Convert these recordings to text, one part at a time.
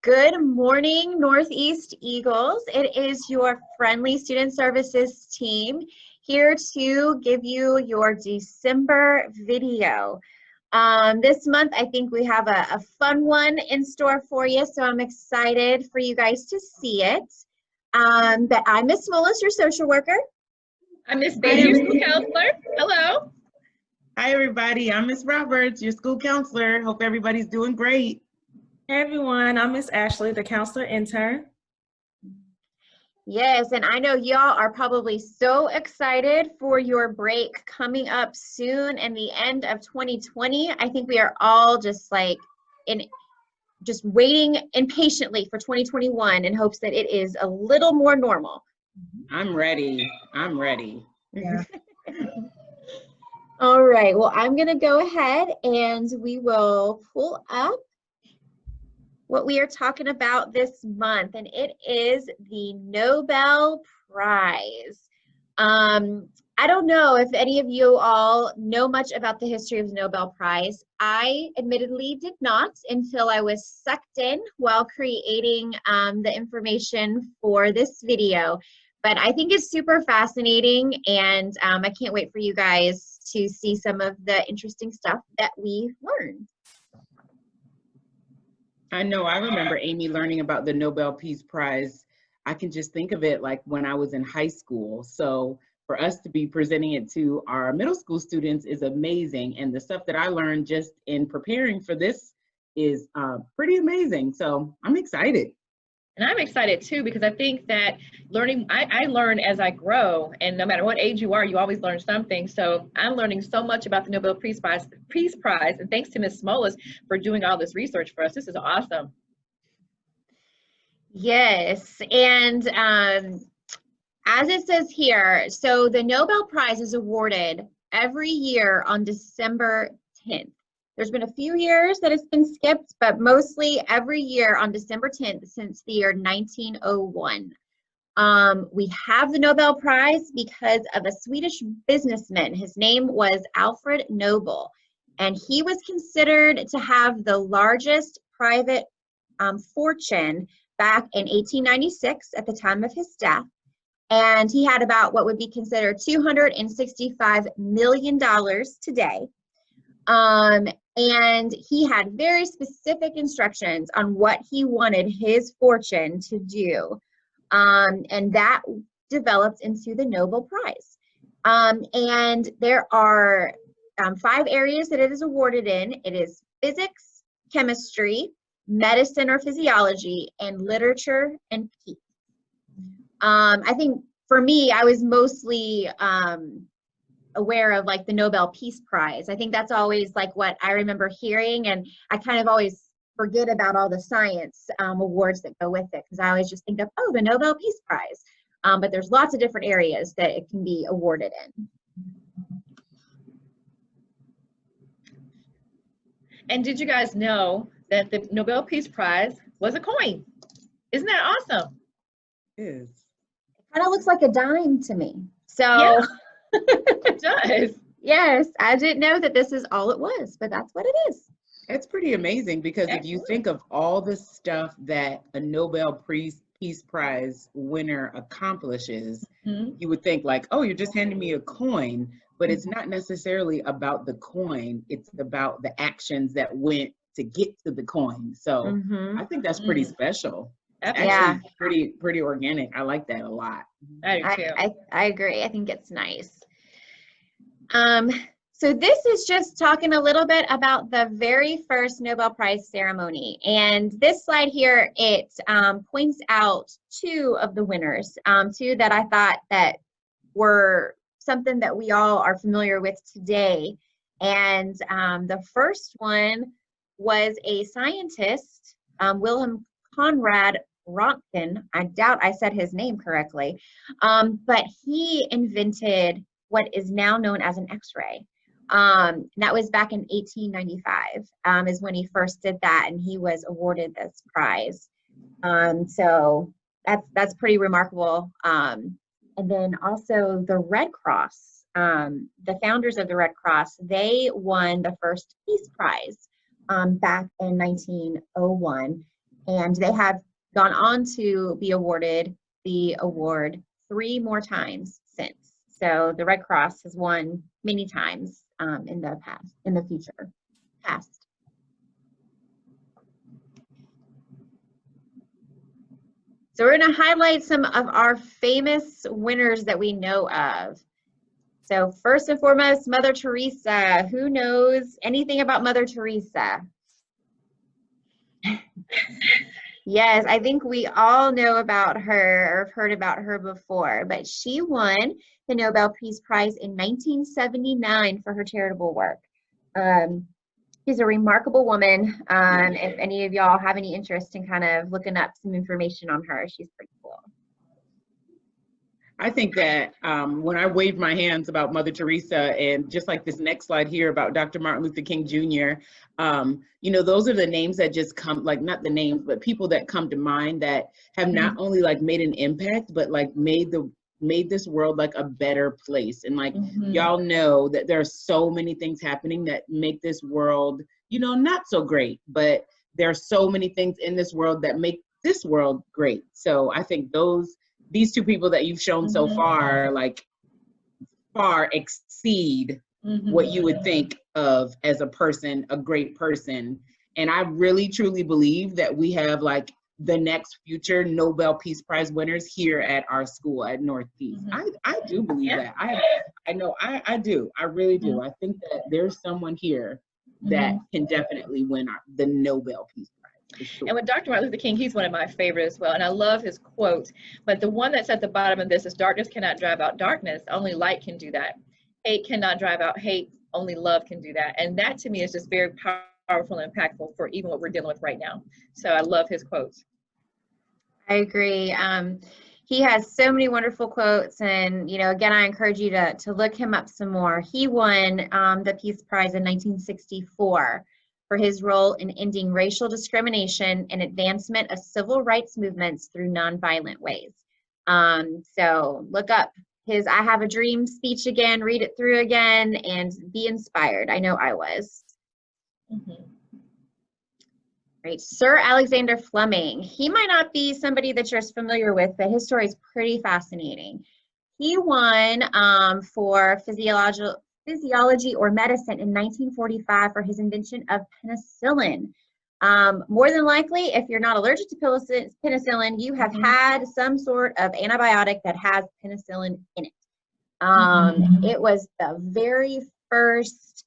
Good morning, Northeast Eagles. It is your friendly student services team here to give you your December video. This month, I think we have a fun one in store for you, so I'm excited for you guys to see it. But I'm Miss Mullis, your social worker. I'm Miss Bailey, your school counselor. Hello. Hi, everybody. I'm Miss Roberts, your school counselor. Hope everybody's doing great. Hey everyone, I'm Miss Ashley, the counselor intern. Yes, and I know y'all are probably so excited for your break coming up soon and the end of 2020. I think we are all just waiting impatiently for 2021 in hopes that it is a little more normal. I'm ready. Yeah. All right, well, I'm gonna go ahead and we will pull up what we are talking about this month, and it is the Nobel Prize. I don't know if any of you all know much about the history of the Nobel Prize. I admittedly did not until I was sucked in while creating the information for this video, but I think it's super fascinating, and I can't wait for you guys to see some of the interesting stuff that we learned. I know I remember Amy learning about the Nobel Peace Prize. I can just think of it like when I was in high school. So for us to be presenting it to our middle school students is amazing. And the stuff that I learned just in preparing for this is pretty amazing. So I'm excited. And I'm excited too, because I think that learning, I learn as I grow, and no matter what age you are, you always learn something. So I'm learning so much about the Nobel Peace Prize, and thanks to Ms. Smolas for doing all this research for us. This is awesome. Yes, and as it says here, so the Nobel Prize is awarded every year on December 10th. There's been a few years that it's been skipped, but mostly every year on December 10th since the year 1901. We have the Nobel Prize because of a Swedish businessman. His name was Alfred Nobel, and he was considered to have the largest private fortune back in 1896 at the time of his death. And he had about what would be considered $265 million today. And he had very specific instructions on what he wanted his fortune to do. And that developed into the Nobel Prize. And there are 5 areas that it is awarded in. It is physics, chemistry, medicine or physiology, and literature and peace. I think for me, I was mostly aware of like the Nobel Peace Prize. I think that's always like what I remember hearing, and I kind of always forget about all the science awards that go with it, because I always just think of, oh, the Nobel Peace Prize. But there's lots of different areas that it can be awarded in. And did you guys know that the Nobel Peace Prize was a coin? Isn't that awesome? It is. It kind of looks like a dime to me. So Yeah. It does. yes, I didn't know that this is all it was, but that's what it is. It's pretty amazing because if you think of all the stuff that a Nobel Peace Prize winner accomplishes, you would think like, oh, you're just handing me a coin, but it's not necessarily about the coin. It's about the actions that went to get to the coin. So I think that's pretty special. Actually, pretty organic. I like that a lot. I agree. I think it's nice. So this is just talking a little bit about the very first Nobel Prize ceremony. And this slide here, it points out 2 of the winners, 2 that I thought that were something that we all are familiar with today. And the first one was a scientist, Wilhelm Conrad Röntgen. I doubt I said his name correctly, but he invented what is now known as an X-ray. That was back in 1895 is when he first did that, and he was awarded this prize. So that's pretty remarkable. And then also the Red Cross, the founders of the Red Cross, they won the first Peace Prize back in 1901. And they have gone on to be awarded the award 3 more times since. So the Red Cross has won many times in the past. So we're going to highlight some of our famous winners that we know of. So first and foremost, Mother Teresa. Who knows anything about Mother Teresa? Yes, I think we all know about her or have heard about her before, but she won the Nobel Peace Prize in 1979 for her charitable work. She's a remarkable woman. If any of y'all have any interest in kind of looking up some information on her, she's pretty cool. I think that when I waved my hands about Mother Teresa, and just like this next slide here about Dr. Martin Luther King Jr., you know, those are the names that just come, like not the names, but people that come to mind that have not only like made an impact, but like made this world like a better place. And like y'all know that there are so many things happening that make this world, you know, not so great, but there are so many things in this world that make this world great. So I think these two people that you've shown so far, like far exceed what you would think of as a person, a great person. And I really truly believe that we have like the next future Nobel Peace Prize winners here at our school at Northeast. I do believe that. I know I do. I really do. I think that there's someone here that can definitely win the Nobel Peace Prize. Sure. And with Dr. Martin Luther King, he's one of my favorites as well. And I love his quote. But the one that's at the bottom of this is, darkness cannot drive out darkness. Only light can do that. Hate cannot drive out hate. Only love can do that. And that to me is just very powerful and impactful for even what we're dealing with right now. So I love his quotes. I agree. He has so many wonderful quotes. And, you know, again, I encourage you to look him up some more. He won the Peace Prize in 1964. For his role in ending racial discrimination and advancement of civil rights movements through nonviolent ways. So look up his I Have a Dream speech again, read it through again, and be inspired. I know I was. Right, Sir Alexander Fleming. He might not be somebody that you're as familiar with, but his story is pretty fascinating. He won for physiology or medicine in 1945 for his invention of penicillin. More than likely, if you're not allergic to penicillin, you have had some sort of antibiotic that has penicillin in it. It was the very first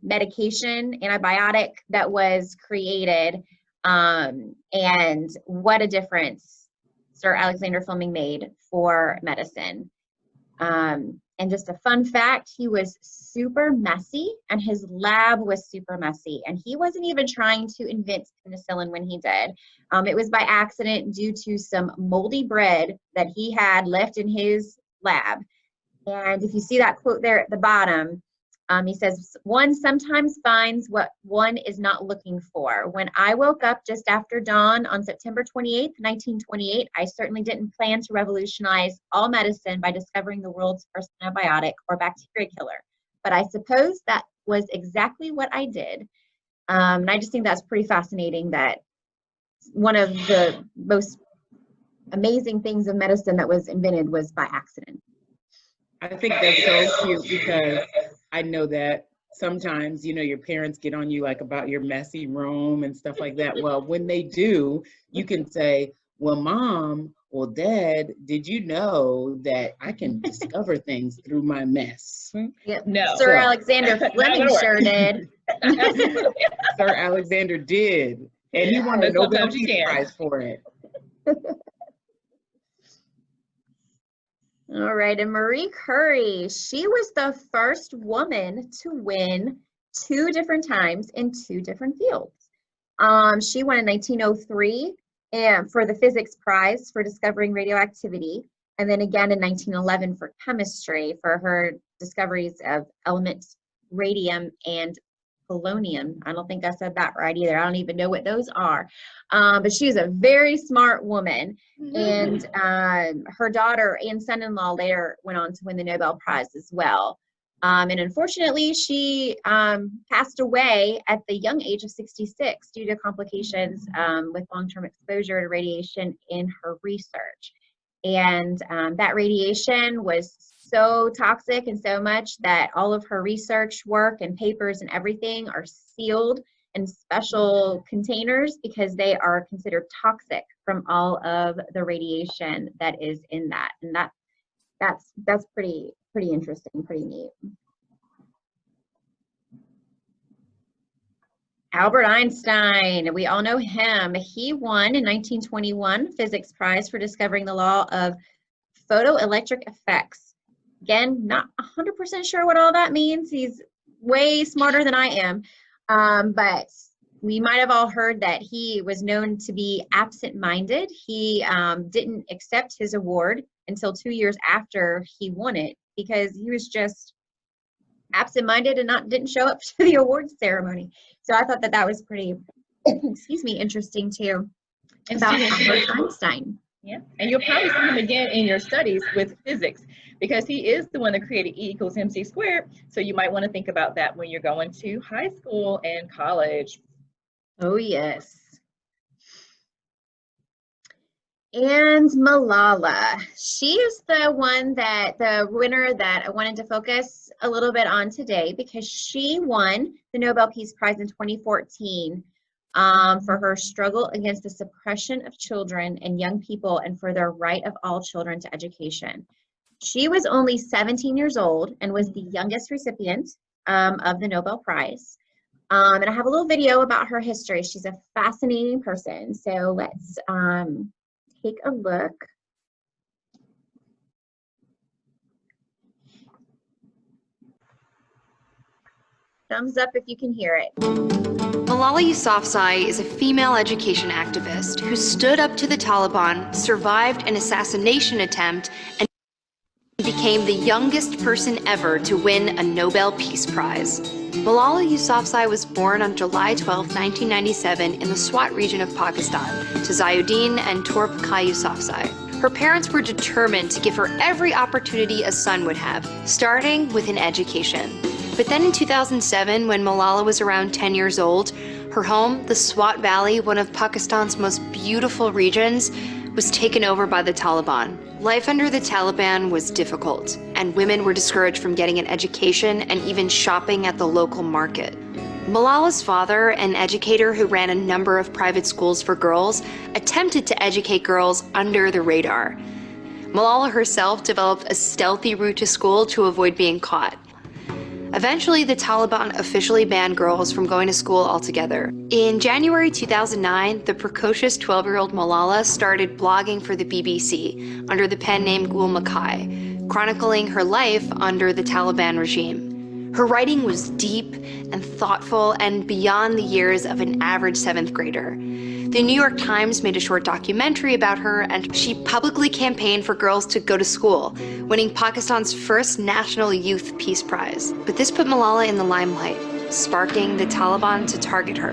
medication, antibiotic that was created, and what a difference Sir Alexander Fleming made for medicine. And just a fun fact, he was super messy and his lab was super messy. And he wasn't even trying to invent penicillin when he did. It was by accident due to some moldy bread that he had left in his lab. And if you see that quote there at the bottom, he says, one sometimes finds what one is not looking for. When I woke up just after dawn on September 28th, 1928, I certainly didn't plan to revolutionize all medicine by discovering the world's first antibiotic or bacteria killer. But I suppose that was exactly what I did. And I just think that's pretty fascinating that one of the most amazing things of medicine that was invented was by accident. I think that's so cute because I know that sometimes, you know, your parents get on you like about your messy room and stuff like that. Well, when they do, you can say, well, Mom, well, Dad, did you know that I can discover things through my mess? Yep. No. Sir Alexander Fleming sure did. Sir Alexander did. And he won the Nobel Peace Prize for it. All right, and Marie Curie, she was the first woman to win 2 different times in 2 different fields. She won in 1903 for the physics prize for discovering radioactivity, and then again in 1911 for chemistry for her discoveries of elements radium and polonium. I don't think I said that right either. I don't even know what those are. But she was a very smart woman. And her daughter and son-in-law later went on to win the Nobel Prize as well. And unfortunately, she passed away at the young age of 66 due to complications with long-term exposure to radiation in her research. And that radiation was so toxic and so much that all of her research work and papers and everything are sealed in special containers because they are considered toxic from all of the radiation that is in that. And that's pretty interesting, pretty neat. Albert Einstein, we all know him. He won in 1921 physics prize for discovering the law of photoelectric effects. Again, not 100% sure what all that means. He's way smarter than I am. But we might have all heard that he was known to be absent-minded. He didn't accept his award until 2 years after he won it because he was just absent-minded and didn't show up to the awards ceremony. So I thought that was pretty, excuse me, interesting too about Albert Einstein. Yeah, and you'll probably see him again in your studies with physics because he is the one that created E equals MC squared. So you might want to think about that when you're going to high school and college. Oh, yes. And Malala, she is the winner that I wanted to focus a little bit on today because she won the Nobel Peace Prize in 2014 for her struggle against the suppression of children and young people and for the right of all children to education. She was only 17 years old and was the youngest recipient of the Nobel Prize. And I have a little video about her history. She's a fascinating person. So let's take a look. Thumbs up if you can hear it. Malala Yousafzai is a female education activist who stood up to the Taliban, survived an assassination attempt, and became the youngest person ever to win a Nobel Peace Prize. Malala Yousafzai was born on July 12, 1997 in the Swat region of Pakistan to Zayuddin and Torp Kai Yousafzai. Her parents were determined to give her every opportunity a son would have, starting with an education. But then in 2007, when Malala was around 10 years old, her home, the Swat Valley, one of Pakistan's most beautiful regions, was taken over by the Taliban. Life under the Taliban was difficult, and women were discouraged from getting an education and even shopping at the local market. Malala's father, an educator who ran a number of private schools for girls, attempted to educate girls under the radar. Malala herself developed a stealthy route to school to avoid being caught. Eventually, the Taliban officially banned girls from going to school altogether. In January 2009, the precocious 12-year-old Malala started blogging for the BBC under the pen name Gul Makai, chronicling her life under the Taliban regime. Her writing was deep and thoughtful and beyond the years of an average 7th grader. The New York Times made a short documentary about her, and she publicly campaigned for girls to go to school, winning Pakistan's first National Youth Peace Prize. But this put Malala in the limelight, sparking the Taliban to target her.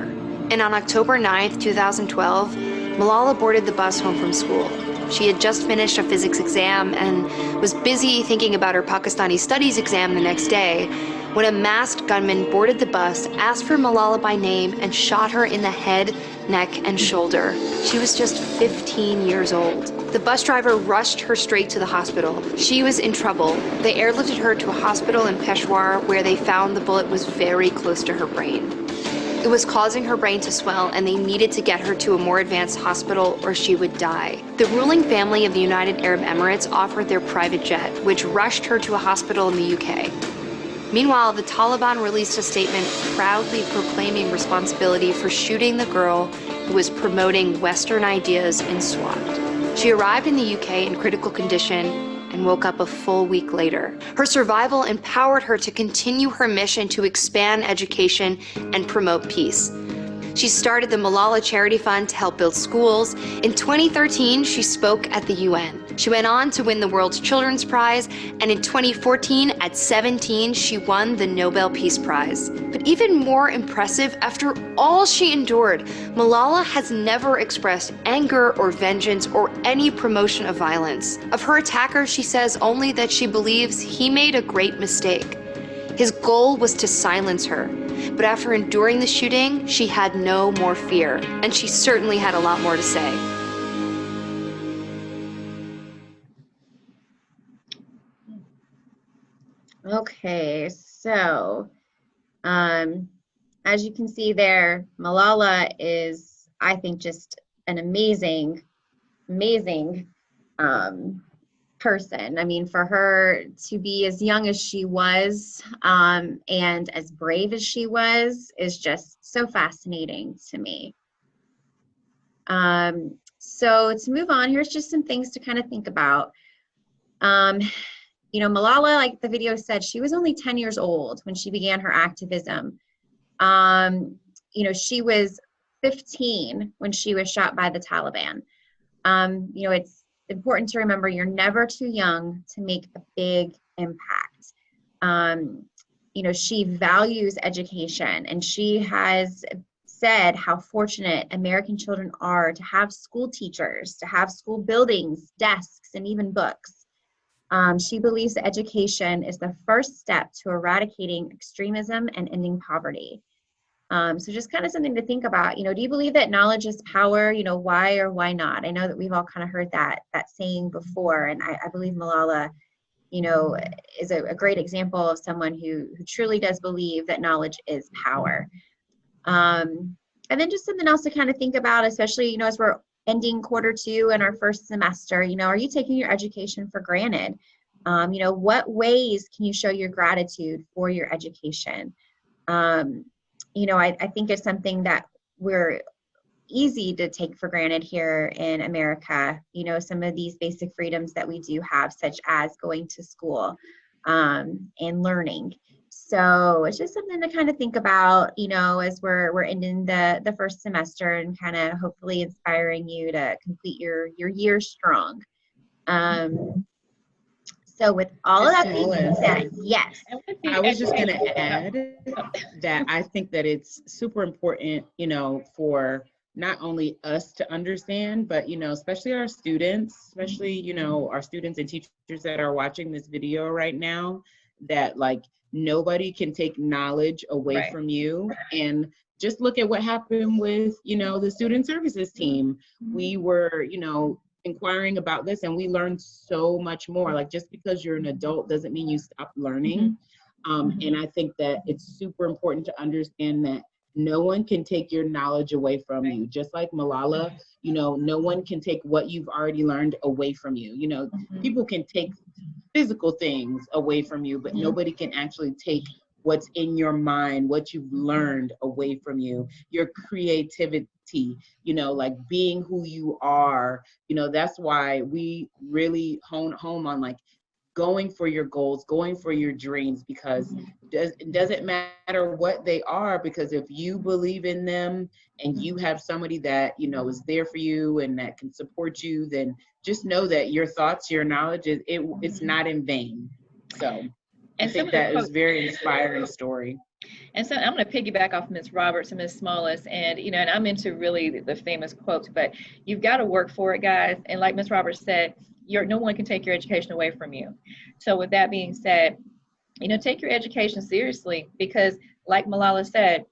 And on October 9th, 2012, Malala boarded the bus home from school. She had just finished a physics exam and was busy thinking about her Pakistani studies exam the next day when a masked gunman boarded the bus, asked for Malala by name, and shot her in the head, neck, and shoulder. She was just 15 years old. The bus driver rushed her straight to the hospital. She was in trouble. They airlifted her to a hospital in Peshawar where they found the bullet was very close to her brain. It was causing her brain to swell, and they needed to get her to a more advanced hospital or she would die. The ruling family of the United Arab Emirates offered their private jet, which rushed her to a hospital in the UK. Meanwhile, the Taliban released a statement proudly proclaiming responsibility for shooting the girl who was promoting Western ideas in Swat. She arrived in the UK in critical condition and woke up a full week later. Her survival empowered her to continue her mission to expand education and promote peace. She started the Malala Charity Fund to help build schools. In 2013, she spoke at the UN. She went on to win the World Children's Prize, and in 2014, at 17, she won the Nobel Peace Prize. But even more impressive, after all she endured, Malala has never expressed anger or vengeance or any promotion of violence. Of her attacker, she says only that she believes he made a great mistake. His goal was to silence her. But after enduring the shooting, she had no more fear, and she certainly had a lot more to say. Okay, so as you can see there, Malala is, I think, just an amazing person. I mean, for her to be as young as she was and as brave as she was is just so fascinating to me. So to move on, here's just some things to kind of think about. You know, Malala, like the video said, she was only 10 years old when she began her activism. You know, she was 15 when she was shot by the Taliban. You know, it's important to remember you're never too young to make a big impact. You know, she values education, and she has said how fortunate American children are to have school teachers, to have school buildings, desks, and even books. She believes that education is the first step to eradicating extremism and ending poverty. So just kind of something to think about. You know, do you believe that knowledge is power? You know, why or why not? I know that we've all kind of heard that saying before, and I believe Malala, you know, is a great example of someone who truly does believe that knowledge is power. And then just something else to kind of think about, especially, you know, as we're ending Q2 in our first semester, you know, are you taking your education for granted? You know, what ways can you show your gratitude for your education? You know, I think it's something that we're easy to take for granted here in America, you know, some of these basic freedoms that we do have, such as going to school and learning. So it's just something to kind of think about, you know, as we're ending the first semester and kind of hopefully inspiring you to complete your year strong. So with all of that being said, yes. I was just going to add that I think that it's super important, you know, for not only us to understand, but, you know, especially our students, especially, you know, our students and teachers that are watching this video right now, that like nobody can take knowledge away from you. And just look at what happened with, you know, the student services team. We were, you know, inquiring about this and we learned so much more. Like, just because you're an adult doesn't mean you stop learning. And I think that it's super important to understand that no one can take your knowledge away from you. Just like Malala, you know, no one can take what you've already learned away from you. You know, people can take physical things away from you, but nobody can actually take what's in your mind, what you've learned away from you, your creativity, you know, like being who you are. You know, that's why we really hone home on like going for your goals, going for your dreams, because it doesn't matter what they are, because if you believe in them and you have somebody that, you know, is there for you and that can support you, then just know that your thoughts, your knowledge, it's not in vain. So I think that is a very inspiring story. And so I'm going to piggyback off Ms. Roberts and Ms. Smollis, and you know, and I'm into really the famous quotes, but you've got to work for it, guys. And like Ms. Roberts said, no one can take your education away from you. So with that being said, you know, take your education seriously, because like Malala said,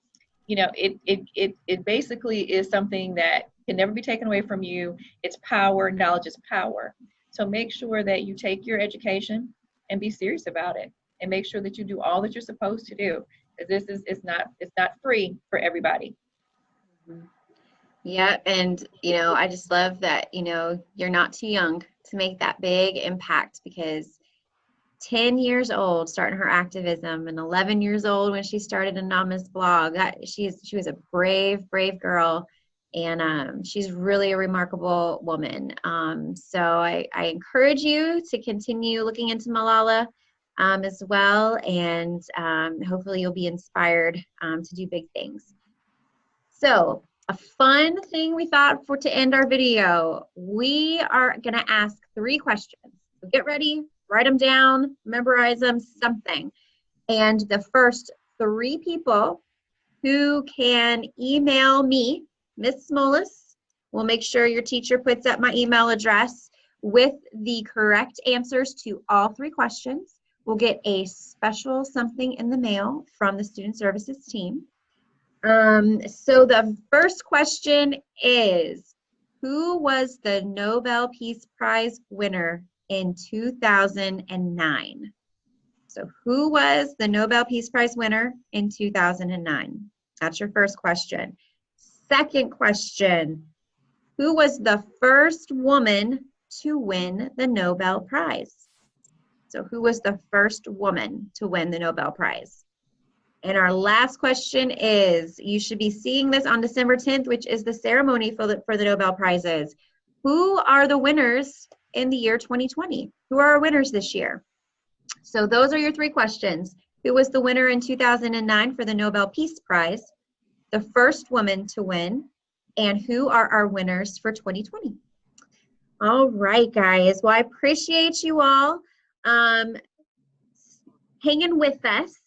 you know, it basically is something that can never be taken away from you. It's power. Knowledge is power. So make sure that you take your education and be serious about it, and make sure that you do all that you're supposed to do. This is it's not free for everybody. Yeah, and you know, I just love that, you know, you're not too young to make that big impact, because 10 years old starting her activism, and 11 years old when she started Anonymous blog, she was a brave girl, and she's really a remarkable woman. So I encourage you to continue looking into Malala as well, and hopefully you'll be inspired to do big things. So a fun thing we thought to end our video, we are going to ask 3 questions. So get ready, write them down, memorize them, something. And the first 3 people who can email me, Ms. Smollis, we'll make sure your teacher puts up my email address with the correct answers to all 3 questions. will get a special something in the mail from the Student Services team. So the first question is, who was the Nobel Peace Prize winner in 2009? So who was the Nobel Peace Prize winner in 2009? That's your first question. Second question, who was the first woman to win the Nobel Prize? So who was the first woman to win the Nobel Prize? And our last question is, you should be seeing this on December 10th, which is the ceremony for the Nobel Prizes. Who are the winners in the year 2020? Who are our winners this year? So those are your three questions. Who was the winner in 2009 for the Nobel Peace Prize? The first woman to win? And who are our winners for 2020? All right, guys. Well, I appreciate you all hanging with us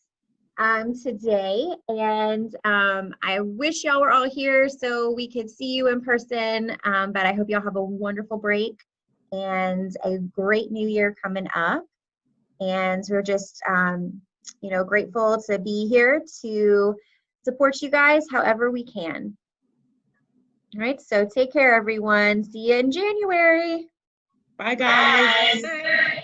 today, and I wish y'all were all here so we could see you in person, but I hope y'all have a wonderful break and a great new year coming up, and we're just grateful to be here to support you guys however we can. All right, so take care, everyone. See you in January. Bye, guys. Bye.